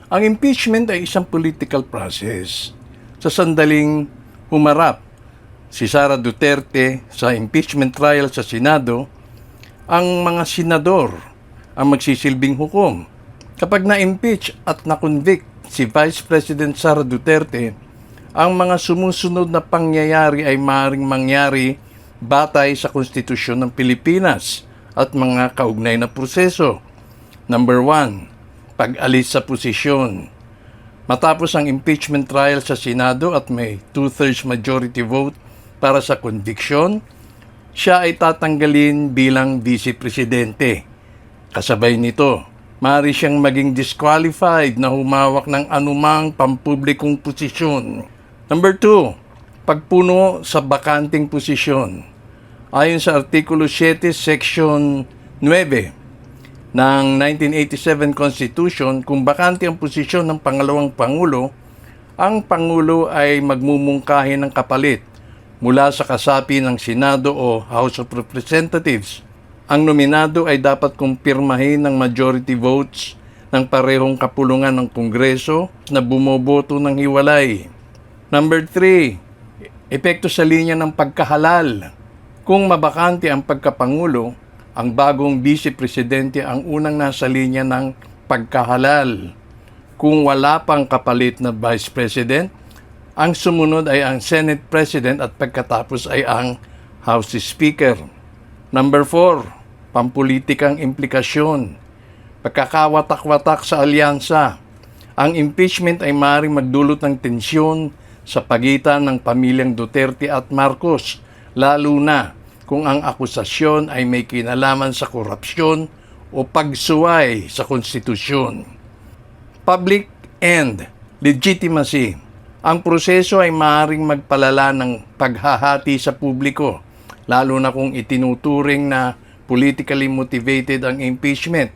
Ang impeachment ay isang political process. Sa sandaling humarap si Sara Duterte sa impeachment trial sa Senado, ang mga senador ang magsisilbing hukom. Kapag na-impeach at na-convict si Vice President Sara Duterte, ang mga sumusunod na pangyayari ay maaaring mangyari batay sa konstitusyon ng Pilipinas at mga kaugnay na proseso. Number 1, pag-alis sa posisyon. Matapos ang impeachment trial sa Senado at may 2/3 majority vote para sa conviction, siya ay tatanggalin bilang Vice Presidente. Kasabay nito, maaari siyang maging disqualified na humawak ng anumang pampublikong posisyon. Number 2, pagpuno sa bakanting posisyon. Ayon sa Artikulo 7, Section 9 ng 1987 Constitution, kung bakante ang posisyon ng pangalawang Pangulo, ang Pangulo ay magmumungkahi ng kapalit mula sa kasapi ng Senado o House of Representatives. Ang nominado ay dapat kumpirmahin ng majority votes ng parehong kapulungan ng Kongreso na bumoboto ng hiwalay. Number 3, epekto sa linya ng pagkahalal. Kung mabakante ang pagkapangulo, ang bagong Vice Presidente ang unang nasa linya ng pagkahalal. Kung wala pang kapalit na Vice President, ang sumunod ay ang Senate President at pagkatapos ay ang House Speaker. Number 4, pampulitikang implikasyon. Pagkakawatak-watak sa alyansa. Ang impeachment ay maaaring magdulot ng tensyon sa pagitan ng pamilyang Duterte at Marcos, lalo na kung ang akusasyon ay may kinalaman sa korupsyon o pagsuway sa konstitusyon. Public and legitimacy. Ang proseso ay maaaring magpalala ng paghahati sa publiko, lalo na kung itinuturing na politically motivated ang impeachment.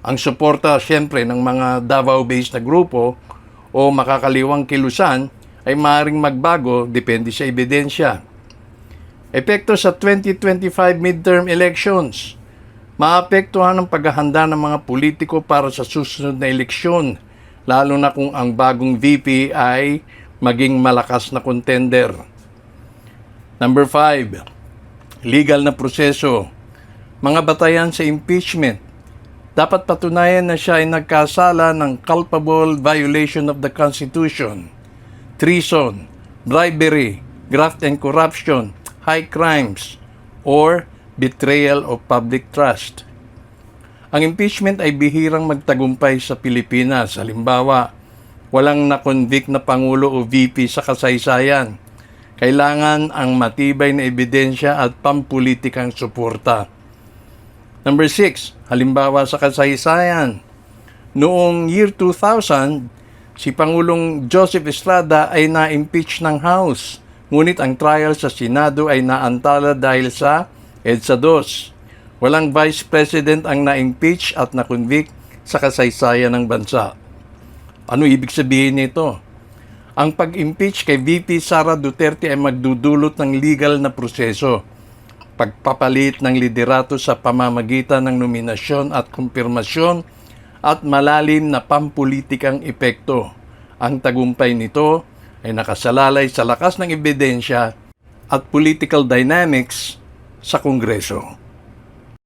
Ang suporta siyempre ng mga Davao-based na grupo o makakaliwang kilusan ay maaaring magbago depende sa ebidensya. Epekto sa 2025 midterm elections. Maapektuhan ang paghahanda ng mga politiko para sa susunod na eleksyon, lalo na kung ang bagong VP ay maging malakas na contender. Number 5, legal na proseso. Mga batayan sa impeachment. Dapat patunayan na siya ay nagkasala ng culpable violation of the Constitution, treason, bribery, graft and corruption, high crimes, or betrayal of public trust. Ang impeachment ay bihirang magtagumpay sa Pilipinas. Halimbawa, walang na-convict na Pangulo o VP sa kasaysayan. Kailangan ang matibay na ebidensya at pampulitikang suporta. Number 6, halimbawa sa kasaysayan. Noong year 2000, si Pangulong Joseph Estrada ay na-impeach ng House. Ngunit ang trial sa Senado ay naantala dahil sa EDSA 2. Walang Vice President ang na-impeach at na-convict sa kasaysayan ng bansa. Ano ibig sabihin nito? Ang pag-impeach kay VP Sara Duterte ay magdudulot ng legal na proseso. Pagpapalit ng liderato sa pamamagitan ng nominasyon at kumpirmasyon at malalim na pampulitikang epekto. Ang tagumpay nito ay nakasalalay sa lakas ng ebidensya at political dynamics sa Kongreso.